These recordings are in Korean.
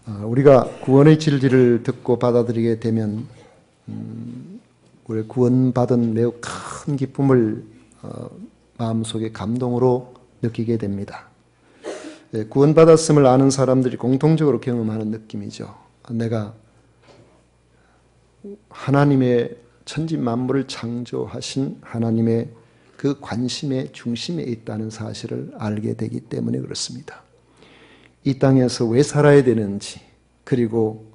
우리가 구원의 진리를 듣고 받아들이게 되면 우리 구원받은 매우 큰 기쁨을 마음속에 감동으로 느끼게 됩니다. 구원받았음을 아는 사람들이 공통적으로 경험하는 느낌이죠. 내가 하나님의 천지 만물을 창조하신 하나님의 그 관심의 중심에 있다는 사실을 알게 되기 때문에 그렇습니다. 이 땅에서 왜 살아야 되는지, 그리고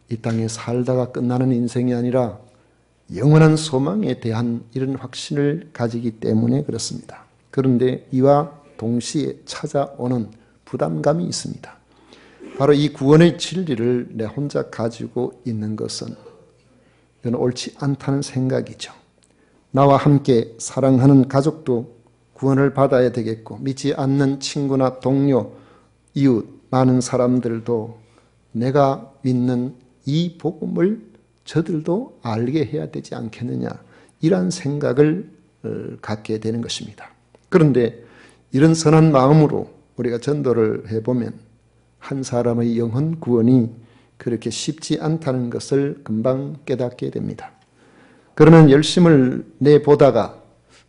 이 땅에 살다가 끝나는 인생이 아니라 영원한 소망에 대한 이런 확신을 가지기 때문에 그렇습니다. 그런데 이와 동시에 찾아오는 부담감이 있습니다. 바로 이 구원의 진리를 내 혼자 가지고 있는 것은 이건 옳지 않다는 생각이죠. 나와 함께 사랑하는 가족도 구원을 받아야 되겠고, 믿지 않는 친구나 동료, 이웃, 많은 사람들도 내가 믿는 이 복음을 저들도 알게 해야 되지 않겠느냐, 이런 생각을 갖게 되는 것입니다. 그런데 이런 선한 마음으로 우리가 전도를 해보면 한 사람의 영혼 구원이 그렇게 쉽지 않다는 것을 금방 깨닫게 됩니다. 그러면 열심을 내보다가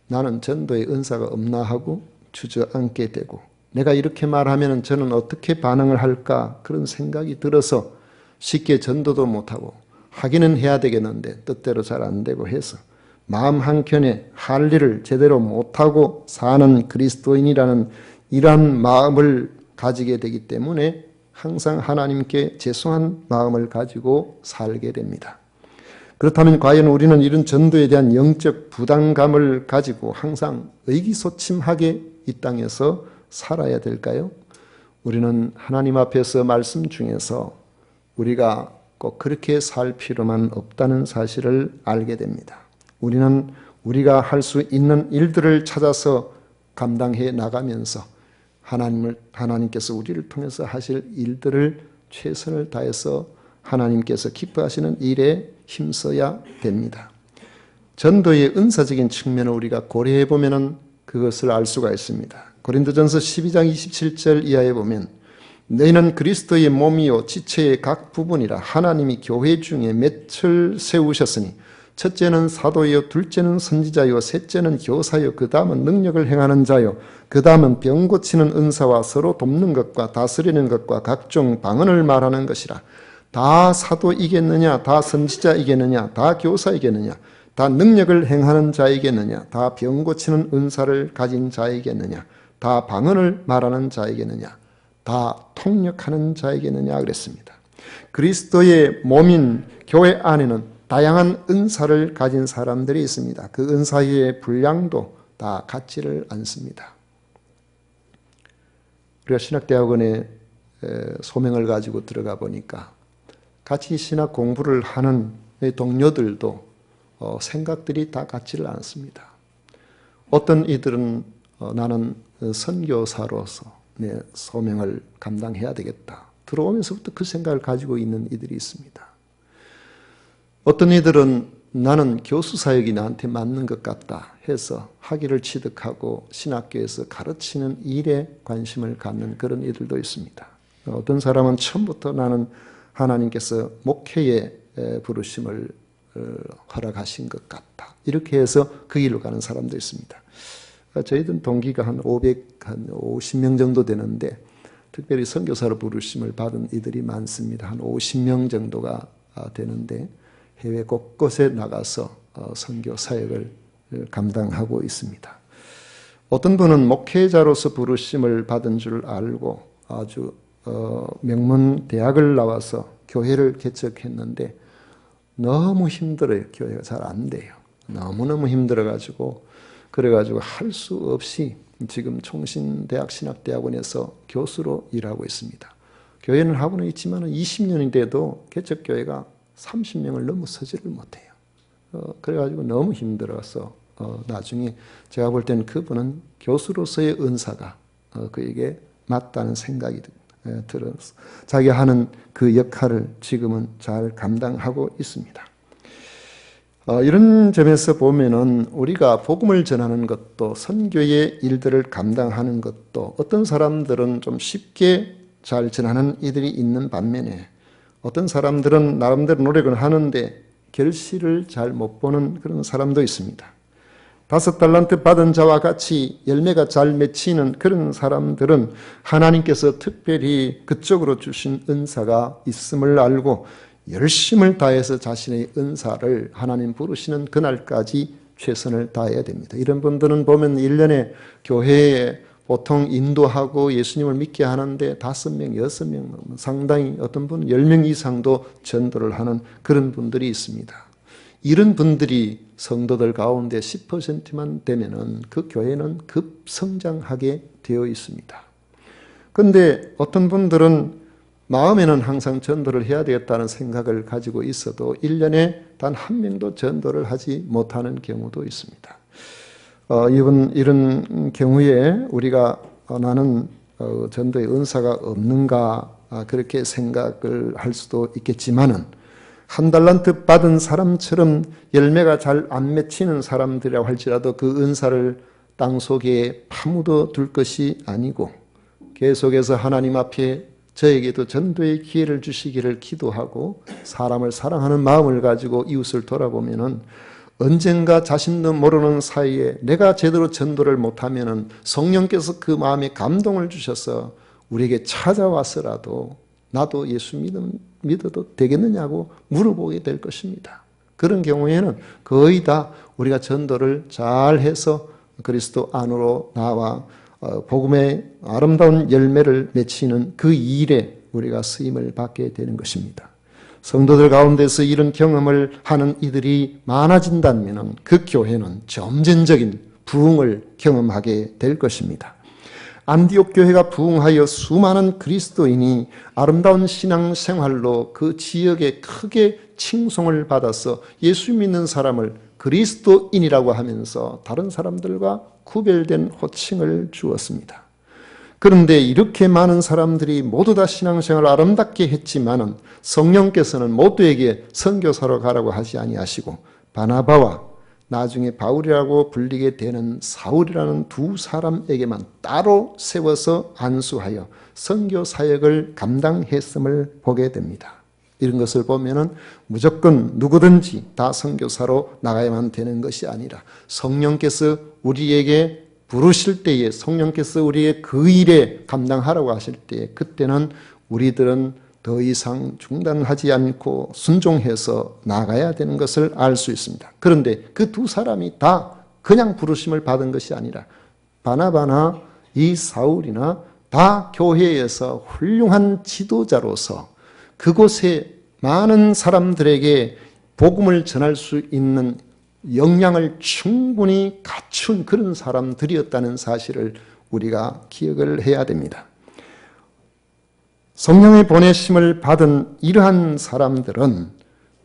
나는 전도의 은사가 없나 하고 주저앉게 되고, 내가 이렇게 말하면 저는 어떻게 반응을 할까, 그런 생각이 들어서 쉽게 전도도 못하고, 하기는 해야 되겠는데 뜻대로 잘 안 되고 해서 마음 한켠에 할 일을 제대로 못하고 사는 그리스도인이라는 이러한 마음을 가지게 되기 때문에 항상 하나님께 죄송한 마음을 가지고 살게 됩니다. 그렇다면 과연 우리는 이런 전도에 대한 영적 부담감을 가지고 항상 의기소침하게 이 땅에서 살아야 될까요? 우리는 하나님 앞에서 말씀 중에서 우리가 꼭 그렇게 살 필요만 없다는 사실을 알게 됩니다. 우리는 우리가 할 수 있는 일들을 찾아서 감당해 나가면서 하나님께서 우리를 통해서 하실 일들을 최선을 다해서 하나님께서 기뻐하시는 일에 힘써야 됩니다. 전도의 은사적인 측면을 우리가 고려해 보면 그것을 알 수가 있습니다. 고린도전서 12장 27절 이하에 보면 너희는 그리스도의 몸이요 지체의 각 부분이라 하나님이 교회 중에 맷을 세우셨으니 첫째는 사도요, 둘째는 선지자요, 셋째는 교사요, 그 다음은 능력을 행하는 자요, 그 다음은 병 고치는 은사와 서로 돕는 것과 다스리는 것과 각종 방언을 말하는 것이라. 다 사도이겠느냐, 다 선지자이겠느냐, 다 교사이겠느냐, 다 능력을 행하는 자이겠느냐, 다 병 고치는 은사를 가진 자이겠느냐, 다 방언을 말하는 자이겠느냐, 다 통역하는 자이겠느냐 그랬습니다. 그리스도의 몸인 교회 안에는 다양한 은사를 가진 사람들이 있습니다. 그 은사의 분량도 다 같지를 않습니다. 우리가 신학대학원에 소명을 가지고 들어가 보니까 같이 신학 공부를 하는 동료들도 생각들이 다 같지를 않습니다. 어떤 이들은 나는 선교사로서 내 소명을 감당해야 되겠다, 들어오면서부터 그 생각을 가지고 있는 이들이 있습니다. 어떤 이들은 나는 교수 사역이 나한테 맞는 것 같다 해서 학위를 취득하고 신학교에서 가르치는 일에 관심을 갖는 그런 이들도 있습니다. 어떤 사람은 처음부터 나는 하나님께서 목회에 부르심을 허락하신 것 같다, 이렇게 해서 그 길로 가는 사람도 있습니다. 저희들 동기가 한 50명 정도 되는데 특별히 선교사로 부르심을 받은 이들이 많습니다. 한 50명 정도가 되는데 해외 곳곳에 나가서 선교 사역을 감당하고 있습니다. 어떤 분은 목회자로서 부르심을 받은 줄 알고 아주 명문 대학을 나와서 교회를 개척했는데 너무 힘들어요. 교회가 잘 안 돼요. 너무너무 힘들어가지고 그래가지고 할 수 없이 지금 총신대학 신학대학원에서 교수로 일하고 있습니다. 교회는 하고는 있지만 20년이 돼도 개척교회가 30명을 넘어서지를 못해요. 그래가지고 너무 힘들어서 나중에 제가 볼 때는 그분은 교수로서의 은사가 그에게 맞다는 생각이 들어서 자기가 하는 그 역할을 지금은 잘 감당하고 있습니다. 이런 점에서 보면은 우리가 복음을 전하는 것도 선교의 일들을 감당하는 것도 어떤 사람들은 좀 쉽게 잘 전하는 이들이 있는 반면에 어떤 사람들은 나름대로 노력을 하는데 결실을 잘 못 보는 그런 사람도 있습니다. 5달란트 받은 자와 같이 열매가 잘 맺히는 그런 사람들은 하나님께서 특별히 그쪽으로 주신 은사가 있음을 알고 열심을 다해서 자신의 은사를 하나님 부르시는 그날까지 최선을 다해야 됩니다. 이런 분들은 보면 1년에 교회에 보통 인도하고 예수님을 믿게 하는데 5명, 6명, 상당히 어떤 분은 10명 이상도 전도를 하는 그런 분들이 있습니다. 이런 분들이 성도들 가운데 10%만 되면은 그 교회는 급성장하게 되어 있습니다. 그런데 어떤 분들은 마음에는 항상 전도를 해야 되겠다는 생각을 가지고 있어도 1년에 단 한 명도 전도를 하지 못하는 경우도 있습니다. 이런 경우에 우리가 나는 전도의 은사가 없는가 그렇게 생각을 할 수도 있겠지만은 1달란트 받은 사람처럼 열매가 잘 안 맺히는 사람들이라고 할지라도 그 은사를 땅속에 파묻어 둘 것이 아니고 계속해서 하나님 앞에 저에게도 전도의 기회를 주시기를 기도하고 사람을 사랑하는 마음을 가지고 이웃을 돌아보면은 언젠가 자신도 모르는 사이에 내가 제대로 전도를 못하면은 성령께서 그 마음에 감동을 주셔서 우리에게 찾아와서라도 나도 예수 믿어도 되겠느냐고 물어보게 될 것입니다. 그런 경우에는 거의 다 우리가 전도를 잘해서 그리스도 안으로 나와 복음의 아름다운 열매를 맺히는 그 일에 우리가 쓰임을 받게 되는 것입니다. 성도들 가운데서 이런 경험을 하는 이들이 많아진다면 그 교회는 점진적인 부흥을 경험하게 될 것입니다. 안디옥 교회가 부흥하여 수많은 그리스도인이 아름다운 신앙생활로 그 지역에 크게 칭송을 받아서 예수 믿는 사람을 그리스도인이라고 하면서 다른 사람들과 구별된 호칭을 주었습니다. 그런데 이렇게 많은 사람들이 모두 다 신앙생활을 아름답게 했지만은 성령께서는 모두에게 선교사로 가라고 하지 아니하시고 바나바와 나중에 바울이라고 불리게 되는 사울이라는 두 사람에게만 따로 세워서 안수하여 선교 사역을 감당했음을 보게 됩니다. 이런 것을 보면은 무조건 누구든지 다 선교사로 나가야만 되는 것이 아니라 성령께서 우리에게 부르실 때에 성령께서 우리의 그 일에 감당하라고 하실 때에 그때는 우리들은 더 이상 중단하지 않고 순종해서 나가야 되는 것을 알 수 있습니다. 그런데 그 두 사람이 다 그냥 부르심을 받은 것이 아니라 바나바나 이 사울이나 다 교회에서 훌륭한 지도자로서 그곳에 많은 사람들에게 복음을 전할 수 있는 역량을 충분히 갖춘 그런 사람들이었다는 사실을 우리가 기억을 해야 됩니다. 성령의 보내심을 받은 이러한 사람들은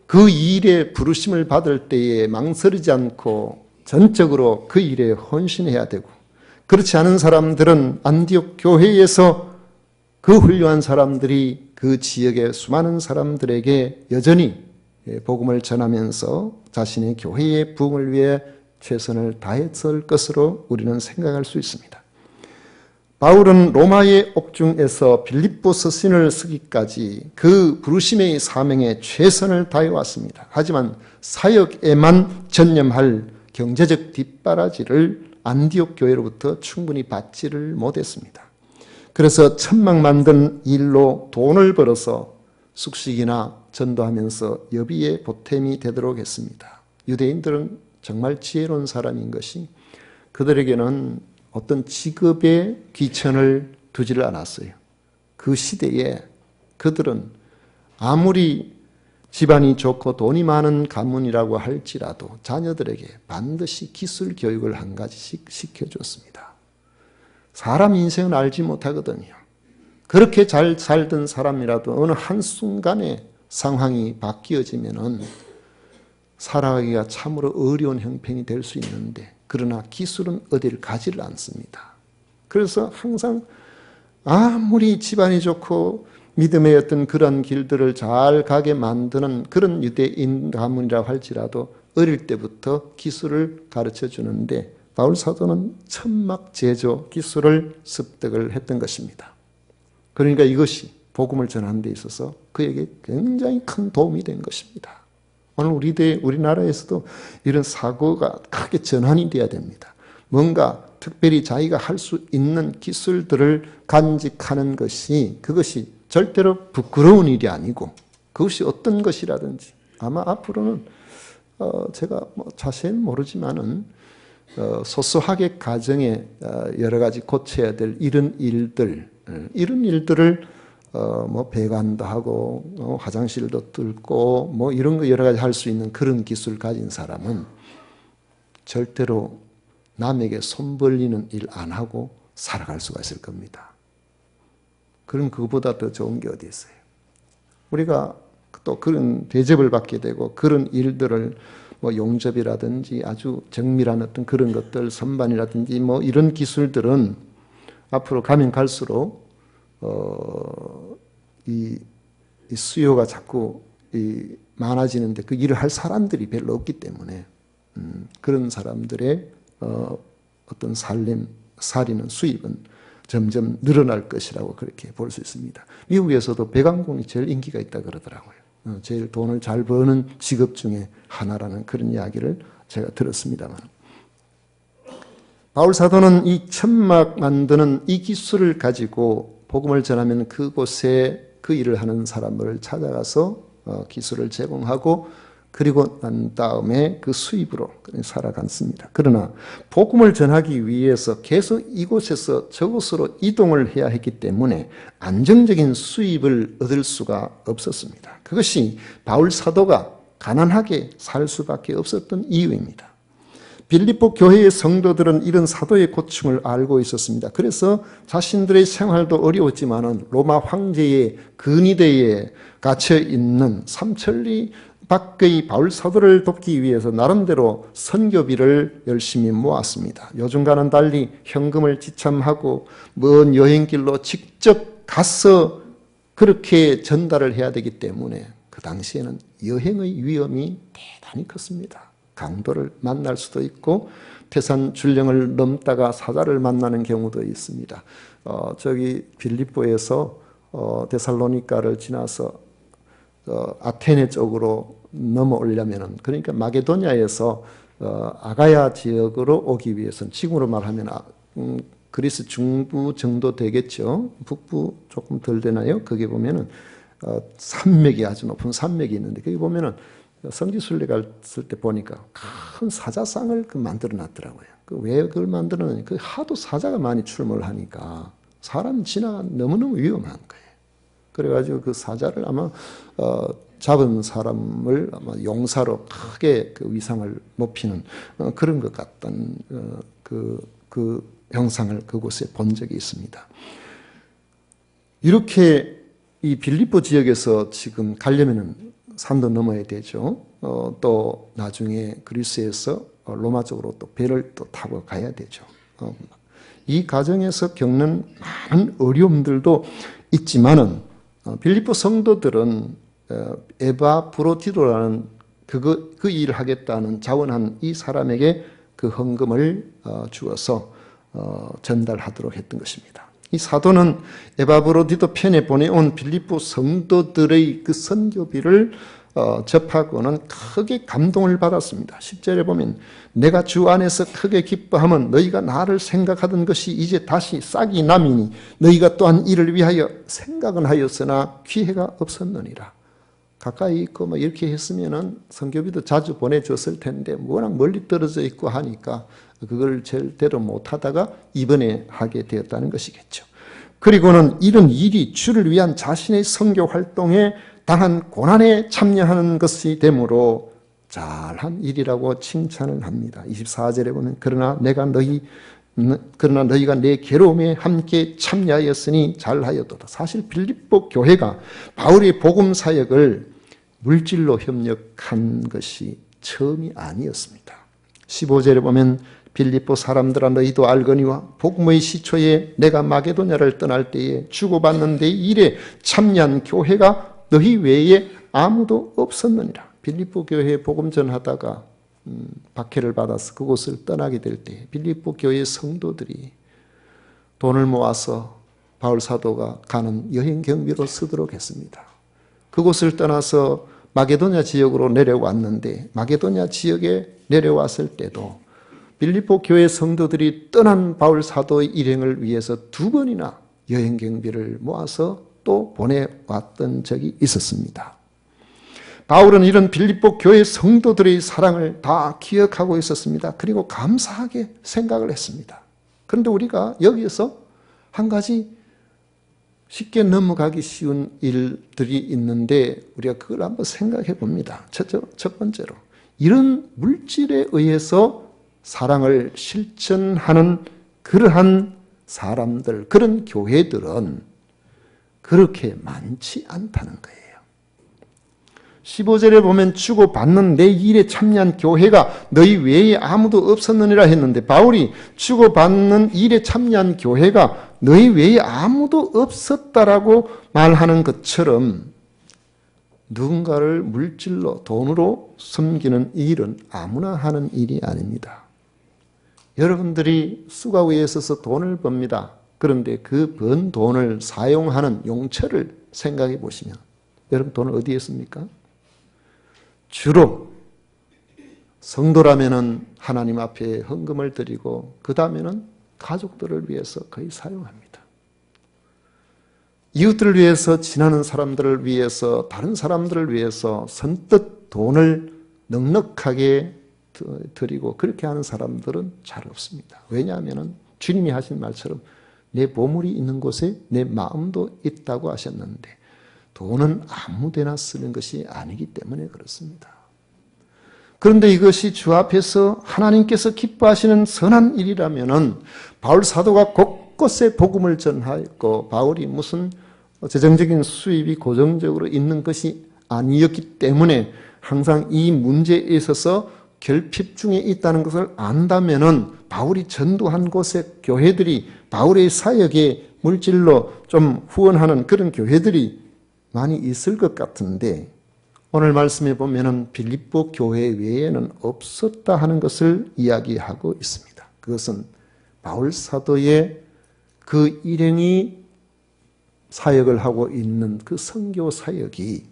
그 일에 부르심을 받을 때에 망설이지 않고 전적으로 그 일에 헌신해야 되고, 그렇지 않은 사람들은 안디옥 교회에서 그 훌륭한 사람들이 그 지역의 수많은 사람들에게 여전히 복음을 전하면서 자신의 교회의 부흥을 위해 최선을 다했을 것으로 우리는 생각할 수 있습니다. 바울은 로마의 옥중에서 빌립보 서신을 쓰기까지 그 부르심의 사명에 최선을 다해왔습니다. 하지만 사역에만 전념할 경제적 뒷바라지를 안디옥 교회로부터 충분히 받지를 못했습니다. 그래서 천막 만든 일로 돈을 벌어서 숙식이나 전도하면서 여비의 보탬이 되도록 했습니다. 유대인들은 정말 지혜로운 사람인 것이 그들에게는 어떤 직업의 귀천을 두지를 않았어요. 그 시대에 그들은 아무리 집안이 좋고 돈이 많은 가문이라고 할지라도 자녀들에게 반드시 기술 교육을 한 가지씩 시켜줬습니다. 사람 인생은 알지 못하거든요. 그렇게 잘 살던 사람이라도 어느 한순간에 상황이 바뀌어지면은 살아가기가 참으로 어려운 형편이 될 수 있는데, 그러나 기술은 어디를 가지를 않습니다. 그래서 항상 아무리 집안이 좋고 믿음의 어떤 그런 길들을 잘 가게 만드는 그런 유대인 가문이라고 할지라도 어릴 때부터 기술을 가르쳐 주는데 바울 사도는 천막 제조 기술을 습득을 했던 것입니다. 그러니까 이것이 복음을 전하는 데 있어서 그에게 굉장히 큰 도움이 된 것입니다. 오늘 우리나라에서도 이런 사고가 크게 전환이 돼야 됩니다. 뭔가 특별히 자기가 할 수 있는 기술들을 간직하는 것이 그것이 절대로 부끄러운 일이 아니고 그것이 어떤 것이라든지 아마 앞으로는 제가 자세히는 모르지만은 소소하게 가정에 여러 가지 고쳐야 될 이런 일들을 배관도 하고 화장실도 뚫고 이런 거 여러 가지 할 수 있는 그런 기술 가진 사람은 절대로 남에게 손 벌리는 일 안 하고 살아갈 수가 있을 겁니다. 그럼 그거보다 더 좋은 게 어디 있어요? 우리가 또 그런 대접을 받게 되고 그런 일들을 용접이라든지 아주 정밀한 어떤 그런 것들, 선반이라든지 이런 기술들은 앞으로 가면 갈수록 이 수요가 자꾸 많아지는데 그 일을 할 사람들이 별로 없기 때문에 그런 사람들의 어떤 살리는 수입은 점점 늘어날 것이라고 그렇게 볼 수 있습니다. 미국에서도 배관공이 제일 인기가 있다 그러더라고요. 제일 돈을 잘 버는 직업 중에 하나라는 그런 이야기를 제가 들었습니다만, 바울 사도는 이 천막 만드는 이 기술을 가지고 복음을 전하면 그곳에 그 일을 하는 사람을 찾아가서 기술을 제공하고 그리고 난 다음에 그 수입으로 살아갔습니다. 그러나 복음을 전하기 위해서 계속 이곳에서 저곳으로 이동을 해야 했기 때문에 안정적인 수입을 얻을 수가 없었습니다. 그것이 바울 사도가 가난하게 살 수밖에 없었던 이유입니다. 빌립보 교회의 성도들은 이런 사도의 고충을 알고 있었습니다. 그래서 자신들의 생활도 어려웠지만은 로마 황제의 근위대에 갇혀 있는 삼천리 밖의 바울 사도를 돕기 위해서 나름대로 선교비를 열심히 모았습니다. 요즘과는 달리 현금을 지참하고 먼 여행길로 직접 가서 그렇게 전달을 해야 되기 때문에 그 당시에는 여행의 위험이 대단히 컸습니다. 강도를 만날 수도 있고 태산 줄령을 넘다가 사자를 만나는 경우도 있습니다. 저기 빌립보에서 데살로니가를 지나서 아테네 쪽으로 넘어오려면은, 그러니까 마게도냐에서 아가야 지역으로 오기 위해서는 지금으로 말하면 그리스 중부 정도 되겠죠. 북부 조금 덜 되나요? 거기 보면은 산맥이 아주 높은 산맥이 있는데 거기 보면은 성지순례 갔을 때 보니까 큰 사자상을 만들어 놨더라고요. 왜 그걸 만들어 놨냐? 그 하도 사자가 많이 출몰 하니까 사람 지나가 너무너무 위험한 거예요. 그래가지고 그 사자를 아마 잡은 사람을 아마 용사로 크게 그 위상을 높이는 그런 것 같던 그 형상을 그곳에 본 적이 있습니다. 이렇게 이 빌립보 지역에서 지금 가려면은 산도 넘어야 되죠. 또 나중에 그리스에서 로마 쪽으로 또 배를 또 타고 가야 되죠. 이 과정에서 겪는 많은 어려움들도 있지만은 빌립보 성도들은 에바브로디도라는 그 일을 하겠다는 자원한 이 사람에게 그 헌금을 주어서 전달하도록 했던 것입니다. 이 사도는 에바브로디도 편에 보내온 빌립보 성도들의 그 선교비를 접하고는 크게 감동을 받았습니다. 10절에 보면 내가 주 안에서 크게 기뻐하면 너희가 나를 생각하던 것이 이제 다시 싹이 남이니 너희가 또한 이를 위하여 생각은 하였으나 기회가 없었느니라. 가까이 있고 이렇게 했으면은 선교비도 자주 보내줬을 텐데 워낙 멀리 떨어져 있고 하니까 그걸 제대로 못하다가 이번에 하게 되었다는 것이겠죠. 그리고는 이런 일이 주를 위한 자신의 선교 활동에 당한 고난에 참여하는 것이 되므로 잘한 일이라고 칭찬을 합니다. 24절에 보면 그러나 너희가 내 괴로움에 함께 참여하였으니 잘하였도다. 사실 빌립보 교회가 바울의 복음 사역을 물질로 협력한 것이 처음이 아니었습니다. 15절에 보면 빌립보 사람들아 너희도 알거니와 복음의 시초에 내가 마게도냐를 떠날 때에 주고받는 내 일에 참여한 교회가 너희 외에 아무도 없었느니라. 빌립보 교회에 복음 전하다가 박해를 받아서 그곳을 떠나게 될 때 빌립보 교회 성도들이 돈을 모아서 바울 사도가 가는 여행 경비로 쓰도록 했습니다. 그곳을 떠나서 마게도냐 지역으로 내려왔는데 마게도냐 지역에 내려왔을 때도 빌립보 교회 성도들이 떠난 바울 사도의 일행을 위해서 2번이나 여행 경비를 모아서 또 보내왔던 적이 있었습니다. 바울은 이런 빌립보 교회 성도들의 사랑을 다 기억하고 있었습니다. 그리고 감사하게 생각을 했습니다. 그런데 우리가 여기에서 한 가지 쉽게 넘어가기 쉬운 일들이 있는데 우리가 그걸 한번 생각해 봅니다. 첫 번째로 이런 물질에 의해서 사랑을 실천하는 그러한 사람들, 그런 교회들은 그렇게 많지 않다는 거예요. 15절에 보면 주고받는 내 일에 참여한 교회가 너희 외에 아무도 없었느니라 했는데 바울이 주고받는 일에 참여한 교회가 너희 외에 아무도 없었다라고 말하는 것처럼 누군가를 물질로 돈으로 섬기는 일은 아무나 하는 일이 아닙니다. 여러분들이 수가 위에 서서 돈을 법니다. 그런데 그 번 돈을 사용하는 용처를 생각해 보시면 여러분 돈을 어디에 씁니까? 주로 성도라면은 하나님 앞에 헌금을 드리고 그 다음에는 가족들을 위해서 거의 사용합니다. 이웃들을 위해서, 지나는 사람들을 위해서, 다른 사람들을 위해서 선뜻 돈을 넉넉하게 드리고 그렇게 하는 사람들은 잘 없습니다. 왜냐하면 주님이 하신 말처럼 내 보물이 있는 곳에 내 마음도 있다고 하셨는데 돈은 아무데나 쓰는 것이 아니기 때문에 그렇습니다. 그런데 이것이 주 앞에서 하나님께서 기뻐하시는 선한 일이라면 바울 사도가 곳곳에 복음을 전하였고 바울이 무슨 재정적인 수입이 고정적으로 있는 것이 아니었기 때문에 항상 이 문제에 있어서 결핍 중에 있다는 것을 안다면은 바울이 전도한 곳의 교회들이 바울의 사역에 물질로 좀 후원하는 그런 교회들이 많이 있을 것 같은데 오늘 말씀에 보면은 빌립보 교회 외에는 없었다 하는 것을 이야기하고 있습니다. 그것은 바울 사도의 그 일행이 사역을 하고 있는 그 선교 사역이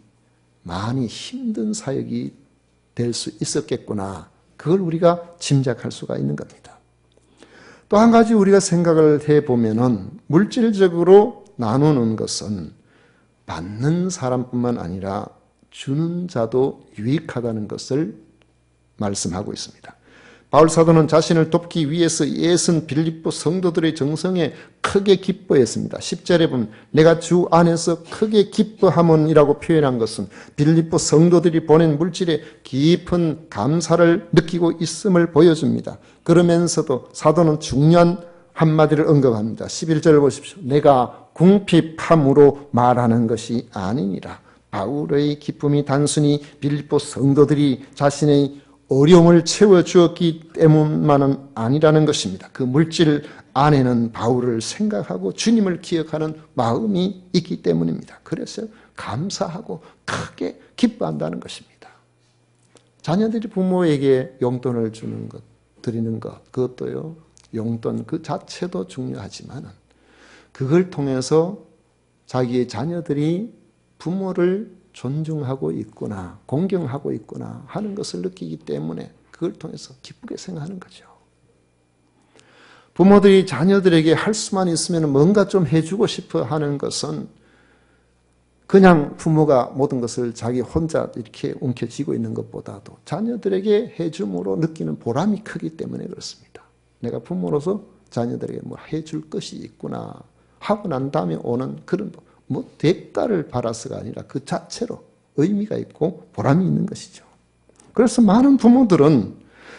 많이 힘든 사역이 될 수 있었겠구나. 그걸 우리가 짐작할 수가 있는 겁니다. 또 한 가지 우리가 생각을 해보면은 물질적으로 나누는 것은 받는 사람뿐만 아니라 주는 자도 유익하다는 것을 말씀하고 있습니다. 바울 사도는 자신을 돕기 위해서 애쓴 빌립보 성도들의 정성에 크게 기뻐했습니다. 10절에 보면 내가 주 안에서 크게 기뻐함은이라고 표현한 것은 빌립보 성도들이 보낸 물질에 깊은 감사를 느끼고 있음을 보여줍니다. 그러면서도 사도는 중요한 한마디를 언급합니다. 11절을 보십시오. 내가 궁핍함으로 말하는 것이 아니니라. 바울의 기쁨이 단순히 빌립보 성도들이 자신의 어려움을 채워주었기 때문만은 아니라는 것입니다. 그 물질 안에는 바울을 생각하고 주님을 기억하는 마음이 있기 때문입니다. 그래서 감사하고 크게 기뻐한다는 것입니다. 자녀들이 부모에게 용돈을 주는 것, 드리는 것, 그것도요, 용돈 그 자체도 중요하지만 그걸 통해서 자기의 자녀들이 부모를 존중하고 있구나, 공경하고 있구나 하는 것을 느끼기 때문에 그걸 통해서 기쁘게 생각하는 거죠. 부모들이 자녀들에게 할 수만 있으면 뭔가 좀 해주고 싶어 하는 것은 그냥 부모가 모든 것을 자기 혼자 이렇게 움켜쥐고 있는 것보다도 자녀들에게 해줌으로 느끼는 보람이 크기 때문에 그렇습니다. 내가 부모로서 자녀들에게 뭐 해줄 것이 있구나 하고 난 다음에 오는 그런 대가를 바라서가 아니라 그 자체로 의미가 있고 보람이 있는 것이죠. 그래서 많은 부모들은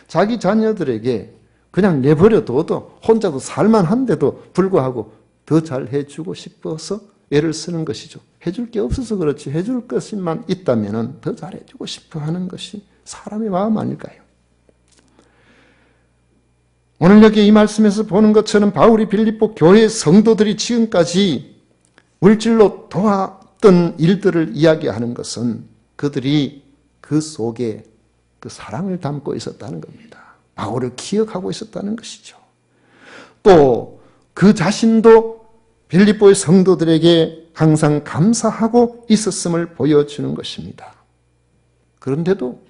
자기 자녀들에게 그냥 내버려둬도 혼자도 살만한데도 불구하고 더 잘 해주고 싶어서 애를 쓰는 것이죠. 해줄 게 없어서 그렇지 해줄 것만 있다면 더 잘해주고 싶어 하는 것이 사람의 마음 아닐까요? 오늘 여기 이 말씀에서 보는 것처럼 바울이 빌립보 교회 성도들이 지금까지 물질로 도왔던 일들을 이야기하는 것은 그들이 그 속에 그 사랑을 담고 있었다는 겁니다. 바울을 기억하고 있었다는 것이죠. 또 그 자신도 빌립보의 성도들에게 항상 감사하고 있었음을 보여주는 것입니다. 그런데도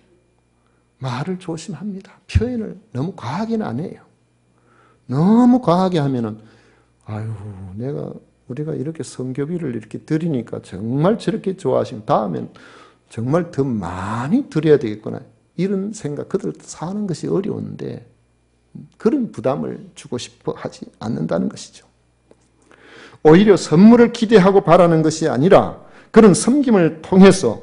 말을 조심합니다. 표현을 너무 과하게는 안 해요. 너무 과하게 하면은 우리가 이렇게 성교비를 이렇게 드리니까 정말 저렇게 좋아하시면 다음엔 정말 더 많이 드려야 되겠구나. 이런 생각, 그들 사는 것이 어려운데 그런 부담을 주고 싶어 하지 않는다는 것이죠. 오히려 선물을 기대하고 바라는 것이 아니라 그런 섬김을 통해서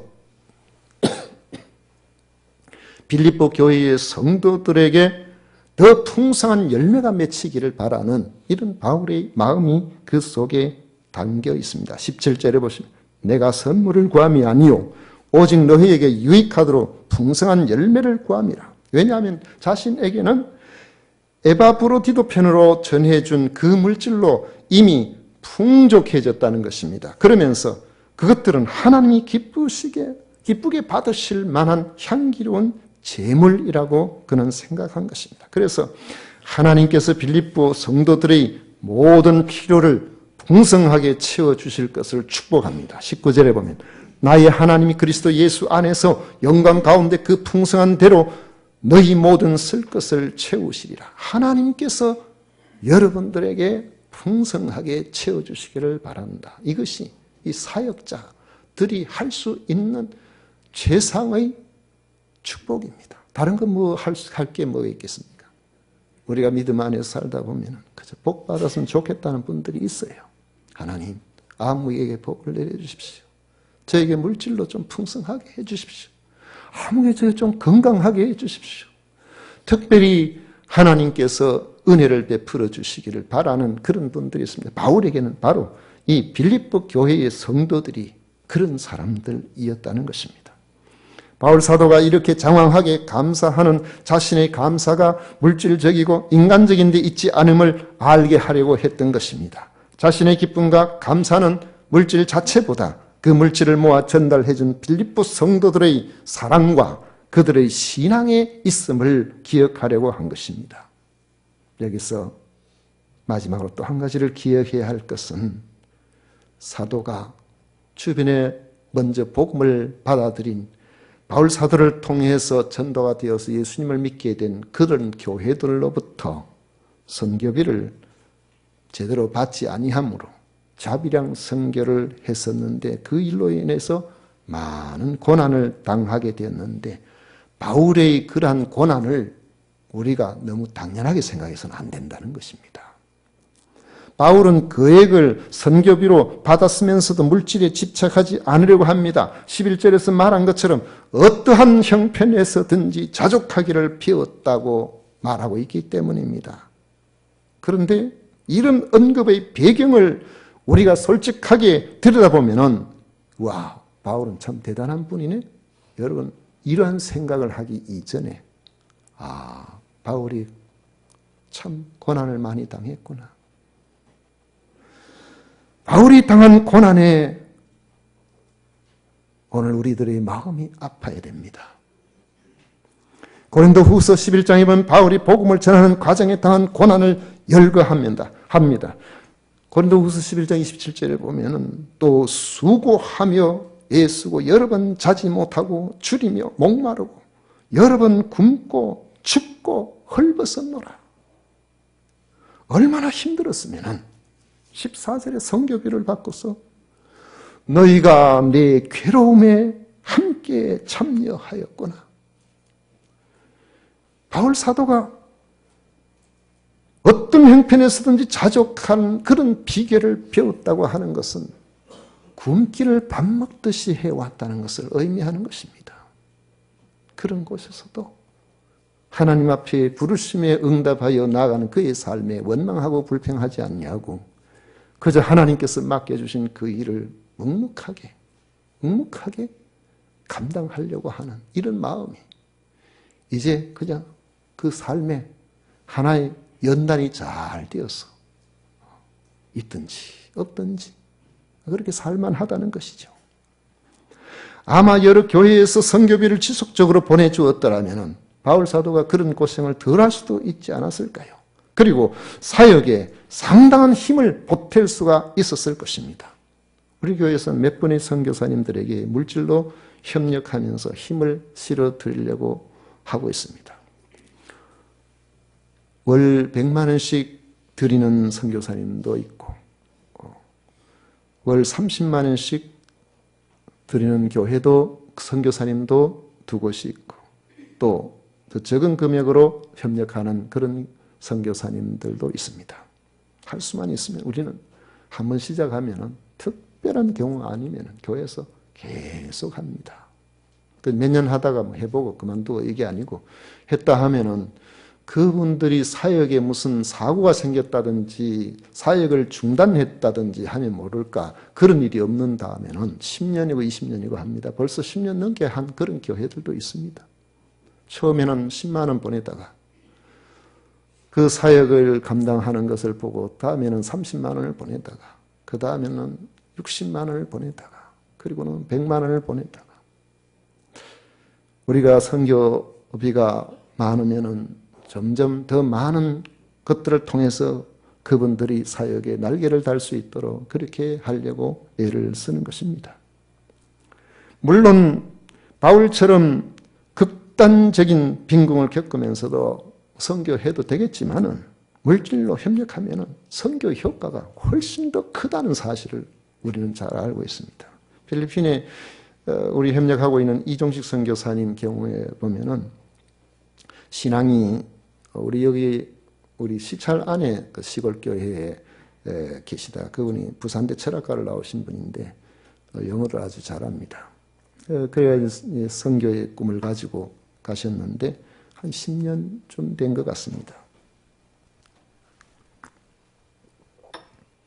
빌립보 교회의 성도들에게 더 풍성한 열매가 맺히기를 바라는 이런 바울의 마음이 그 속에 담겨 있습니다. 17절에 보시면 내가 선물을 구함이 아니요 오직 너희에게 유익하도록 풍성한 열매를 구함이라. 왜냐하면 자신에게는 에바브로디도 편으로 전해준 그 물질로 이미 풍족해졌다는 것입니다. 그러면서 그것들은 하나님이 기쁘게 받으실 만한 향기로운 제물이라고 그는 생각한 것입니다. 그래서 하나님께서 빌립보 성도들의 모든 필요를 풍성하게 채워주실 것을 축복합니다. 19절에 보면 나의 하나님이 그리스도 예수 안에서 영광 가운데 그 풍성한 대로 너희 모든 쓸 것을 채우시리라. 하나님께서 여러분들에게 풍성하게 채워주시기를 바란다. 이것이 이 사역자들이 할 수 있는 최상의 축복입니다. 다른 건 할 게 뭐가 있겠습니까? 우리가 믿음 안에서 살다 보면 그저 복 받았으면 좋겠다는 분들이 있어요. 하나님, 아무에게 복을 내려주십시오. 저에게 물질로 좀 풍성하게 해주십시오. 아무에게 좀 건강하게 해주십시오. 특별히 하나님께서 은혜를 베풀어 주시기를 바라는 그런 분들이 있습니다. 바울에게는 바로 이 빌립보 교회의 성도들이 그런 사람들이었다는 것입니다. 바울 사도가 이렇게 장황하게 감사하는 자신의 감사가 물질적이고 인간적인 데 있지 않음을 알게 하려고 했던 것입니다. 자신의 기쁨과 감사는 물질 자체보다 그 물질을 모아 전달해 준 빌립보 성도들의 사랑과 그들의 신앙에 있음을 기억하려고 한 것입니다. 여기서 마지막으로 또 한 가지를 기억해야 할 것은 사도가 주변에 먼저 복음을 받아들인 바울 사도를 통해서 전도가 되어서 예수님을 믿게 된 그런 교회들로부터 선교비를 제대로 받지 아니하므로 자비량 선교를 했었는데 그 일로 인해서 많은 고난을 당하게 되었는데 바울의 그러한 고난을 우리가 너무 당연하게 생각해서는 안 된다는 것입니다. 바울은 거액을 선교비로 받았으면서도 물질에 집착하지 않으려고 합니다. 11절에서 말한 것처럼 어떠한 형편에서든지 자족하기를 배웠다고 말하고 있기 때문입니다. 그런데 이런 언급의 배경을 우리가 솔직하게 들여다보면 와, 바울은 참 대단한 분이네. 여러분, 이러한 생각을 하기 이전에 바울이 참 고난을 많이 당했구나. 바울이 당한 고난에 오늘 우리들의 마음이 아파야 됩니다. 고린도후서 11장에 보면 바울이 복음을 전하는 과정에 당한 고난을 열거합니다. 고린도후서 11장 27절에 보면 또 수고하며 애쓰고 여러 번 자지 못하고 줄이며 목마르고 여러 번 굶고 춥고 헐벗었노라. 얼마나 힘들었으면 14절에 성교비를 받고서 너희가 내 괴로움에 함께 참여하였구나. 바울 사도가 어떤 형편에서든지 자족한 그런 비결을 배웠다고 하는 것은 굶기를 밥 먹듯이 해왔다는 것을 의미하는 것입니다. 그런 곳에서도 하나님 앞에 부르심에 응답하여 나아가는 그의 삶에 원망하고 불평하지 않냐고 그저 하나님께서 맡겨주신 그 일을 묵묵하게 감당하려고 하는 이런 마음이 이제 그냥 그 삶에 하나의 연단이 잘 되어서 있든지 없든지 그렇게 살만하다는 것이죠. 아마 여러 교회에서 선교비를 지속적으로 보내주었더라면 바울 사도가 그런 고생을 덜 할 수도 있지 않았을까요? 그리고 사역에 상당한 힘을 보탤 수가 있었을 것입니다. 우리 교회에서는 몇 분의 선교사님들에게 물질로 협력하면서 힘을 실어 드리려고 하고 있습니다. 월 100만 원씩 드리는 선교사님도 있고 월 30만 원씩 드리는 교회도 선교사님도 두 곳이 있고 또 더 적은 금액으로 협력하는 그런 선교사님들도 있습니다. 할 수만 있으면 우리는 한번 시작하면 특별한 경우 아니면 교회에서 계속 합니다. 몇 년 하다가 뭐 해보고 그만두고 이게 아니고 했다 하면은 그분들이 사역에 무슨 사고가 생겼다든지 사역을 중단했다든지 하면 모를까 그런 일이 없는 다음에는 10년이고 20년이고 합니다. 벌써 10년 넘게 한 그런 교회들도 있습니다. 처음에는 10만 원 보내다가 그 사역을 감당하는 것을 보고 다음에는 30만 원을 보내다가 그 다음에는 60만 원을 보내다가 그리고는 100만 원을 보내다가 우리가 선교비가 많으면은 점점 더 많은 것들을 통해서 그분들이 사역에 날개를 달 수 있도록 그렇게 하려고 애를 쓰는 것입니다. 물론 바울처럼 극단적인 빈궁을 겪으면서도 선교해도 되겠지만은 물질로 협력하면은 선교 효과가 훨씬 더 크다는 사실을 우리는 잘 알고 있습니다. 필리핀에 우리 협력하고 있는 이종식 선교사님 경우에 보면은 신앙이 우리 시찰 안에 그 시골 교회에 계시다. 그분이 부산대 철학과를 나오신 분인데 영어를 아주 잘합니다. 그래야 선교의 꿈을 가지고 가셨는데 한 10년 좀 된 것 같습니다.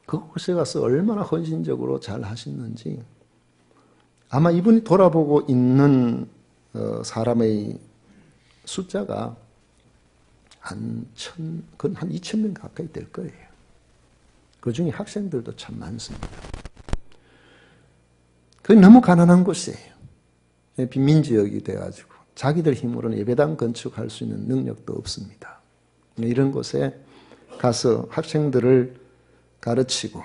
그곳에 가서 얼마나 헌신적으로 잘 하셨는지 아마 이분이 돌아보고 있는 사람의 숫자가 한 2,000명 가까이 될 거예요. 그 중에 학생들도 참 많습니다. 그게 너무 가난한 곳이에요. 빈민지역이 돼가지고 자기들 힘으로는 예배당 건축할 수 있는 능력도 없습니다. 이런 곳에 가서 학생들을 가르치고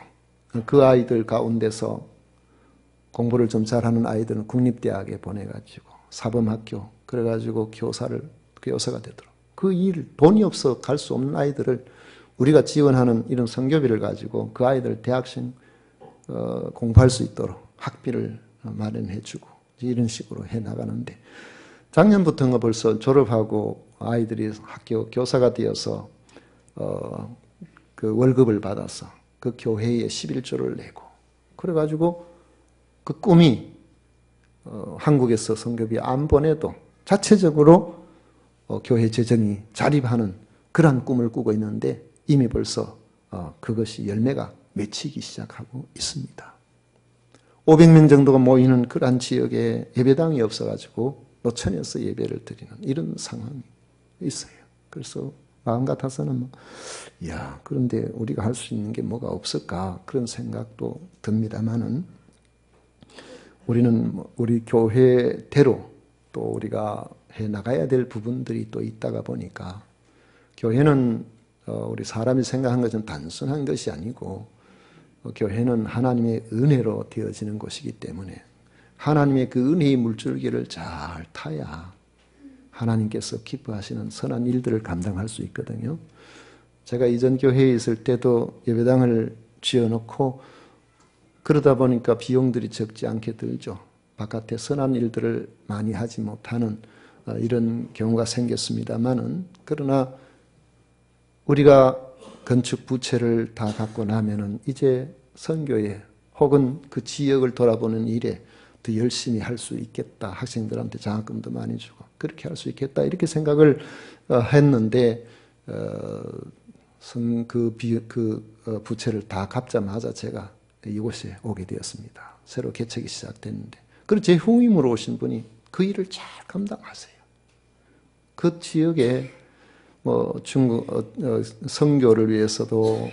그 아이들 가운데서 공부를 좀 잘하는 아이들은 국립대학에 보내가지고 사범학교 그래가지고 교사가 되도록 그 일 돈이 없어 갈 수 없는 아이들을 우리가 지원하는 이런 선교비를 가지고 그 아이들 대학생 공부할 수 있도록 학비를 마련해주고 이런 식으로 해나가는데 작년부터가 벌써 졸업하고 아이들이 학교 교사가 되어서 그 월급을 받아서 그 교회에 11조를 내고 그래가지고 그 꿈이 한국에서 선교비 안 보내도 자체적으로 교회 재정이 자립하는 그러한 꿈을 꾸고 있는데 이미 벌써 그것이 열매가 맺히기 시작하고 있습니다. 500명 정도가 모이는 그러한 지역에 예배당이 없어가지고 노천에서 예배를 드리는 이런 상황이 있어요. 그래서 마음 같아서는 그런데 우리가 할 수 있는 게 뭐가 없을까 그런 생각도 듭니다만은 우리는 우리 교회대로 또 우리가 해 나가야 될 부분들이 또 있다가 보니까 교회는 우리 사람이 생각한 것은 단순한 것이 아니고 교회는 하나님의 은혜로 되어지는 곳이기 때문에 하나님의 그 은혜의 물줄기를 잘 타야 하나님께서 기뻐하시는 선한 일들을 감당할 수 있거든요. 제가 이전 교회에 있을 때도 예배당을 지어놓고 그러다 보니까 비용들이 적지 않게 들죠. 바깥에 선한 일들을 많이 하지 못하는 이런 경우가 생겼습니다만은 그러나 우리가 건축 부채를 다 갖고 나면은 이제 선교에 혹은 그 지역을 돌아보는 일에 더 열심히 할 수 있겠다. 학생들한테 장학금도 많이 주고 그렇게 할 수 있겠다. 이렇게 생각을 했는데 부채를 다 갚자마자 제가 이곳에 오게 되었습니다. 새로 개척이 시작됐는데 그리고 제 후임으로 오신 분이 그 일을 잘 감당하세요. 그 지역에 중국 선교를 위해서도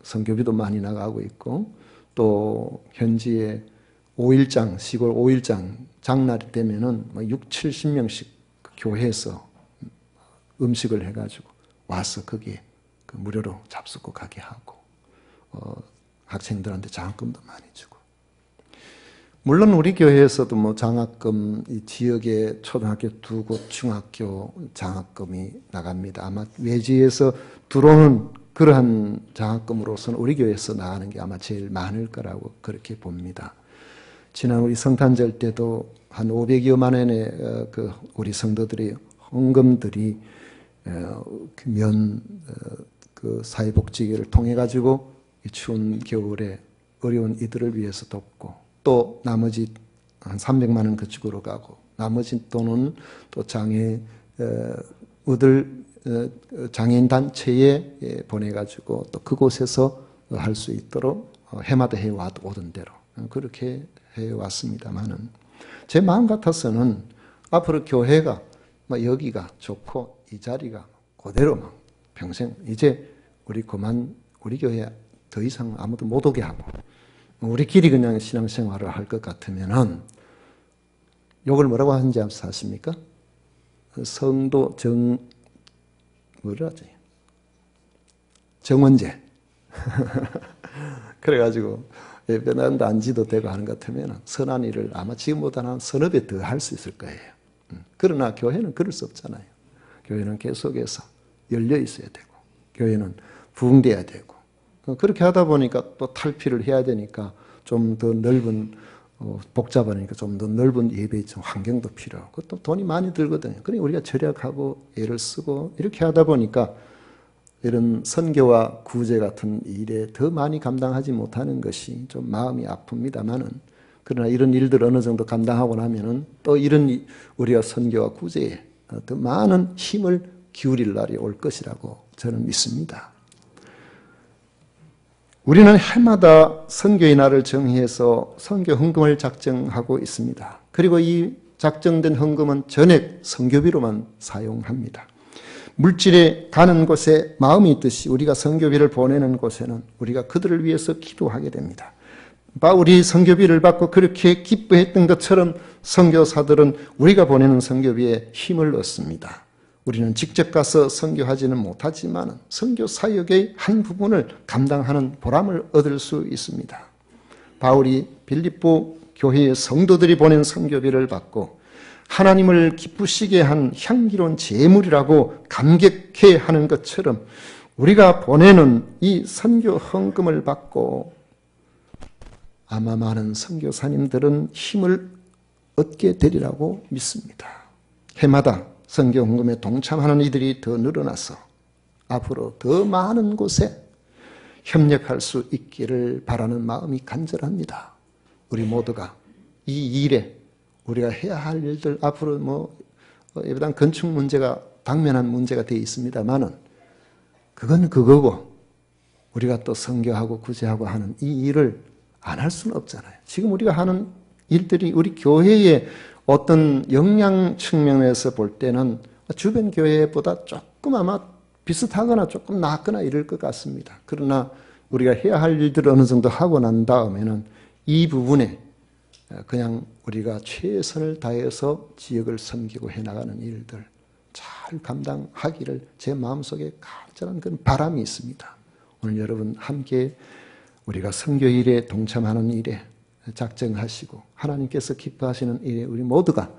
선교비도 많이 나가고 있고 또 현지에 5일장 시골 5일장 장날이 되면은 6, 70명씩 교회에서 음식을 해가지고 와서 거기에 무료로 잡수고 가게 하고 학생들한테 장학금도 많이 주고 물론 우리 교회에서도 뭐 장학금 이 지역의 초등학교 2곳 중학교 장학금이 나갑니다. 아마 외지에서 들어오는 그러한 장학금으로서는 우리 교회에서 나가는 게 아마 제일 많을 거라고 그렇게 봅니다. 지난 우리 성탄절 때도 한 500여만 원의 그 우리 성도들이 헌금들이 그 사회복지회를 통해 가지고 추운 겨울에 어려운 이들을 위해서 돕고 또 나머지 한 300만 원 그쪽으로 가고 나머지 돈은 또 장애인 단체에 보내가지고 또 그곳에서 할 수 있도록 해마다 해오던 대로 그렇게 해왔습니다만은 제 마음 같아서는 앞으로 교회가 여기가 좋고 이 자리가 그대로 평생 이제 우리 그만 우리 교회 더 이상 아무도 못 오게 하고 우리끼리 그냥 신앙생활을 할 것 같으면은 요걸 뭐라고 하는지 아십니까? 성도 정원제. 그래가지고 예배당도 안 지도 되고 하는 것 같으면 선한 일을 아마 지금보다는 한 서너 배 더 할 수 있을 거예요. 그러나 교회는 그럴 수 없잖아요. 교회는 계속해서 열려 있어야 되고 교회는 부흥돼야 되고 그렇게 하다 보니까 또 탈피를 해야 되니까 좀 더 넓은 복잡하니까 좀 더 넓은 예배 환경도 필요하고 또 돈이 많이 들거든요. 그러니까 우리가 절약하고 애를 쓰고 이렇게 하다 보니까 이런 선교와 구제 같은 일에 더 많이 감당하지 못하는 것이 좀 마음이 아픕니다만은 그러나 이런 일들 어느 정도 감당하고 나면은 또 이런 우리가 선교와 구제에 더 많은 힘을 기울일 날이 올 것이라고 저는 믿습니다. 우리는 해마다 선교의 날을 정해서 선교 헌금을 작정하고 있습니다. 그리고 이 작정된 헌금은 전액 선교비로만 사용합니다. 물질에 가는 곳에 마음이 있듯이 우리가 선교비를 보내는 곳에는 우리가 그들을 위해서 기도하게 됩니다. 바울이 선교비를 받고 그렇게 기뻐했던 것처럼 선교사들은 우리가 보내는 선교비에 힘을 얻습니다. 우리는 직접 가서 선교하지는 못하지만 선교 사역의 한 부분을 감당하는 보람을 얻을 수 있습니다. 바울이 빌립보 교회의 성도들이 보낸 선교비를 받고 하나님을 기쁘시게 한 향기로운 제물이라고 감격해 하는 것처럼 우리가 보내는 이 선교 헌금을 받고 아마 많은 선교사님들은 힘을 얻게 되리라고 믿습니다. 해마다 선교 헌금에 동참하는 이들이 더 늘어나서 앞으로 더 많은 곳에 협력할 수 있기를 바라는 마음이 간절합니다. 우리 모두가 이 일에 우리가 해야 할 일들 앞으로 예배당 건축 문제가 당면한 문제가 되어 있습니다만은 그건 그거고 우리가 또 선교하고 구제하고 하는 이 일을 안 할 수는 없잖아요. 지금 우리가 하는 일들이 우리 교회의 어떤 역량 측면에서 볼 때는 주변 교회보다 조금 아마 비슷하거나 조금 낫거나 이럴 것 같습니다. 그러나 우리가 해야 할 일들을 어느 정도 하고 난 다음에는 이 부분에 그냥 우리가 최선을 다해서 지역을 섬기고 해나가는 일들 잘 감당하기를 제 마음속에 간절한 그런 바람이 있습니다. 오늘 여러분 함께 우리가 선교 일에 동참하는 일에 작정하시고 하나님께서 기뻐하시는 일에 우리 모두가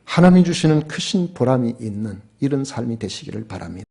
하나님 주시는 크신 보람이 있는 이런 삶이 되시기를 바랍니다.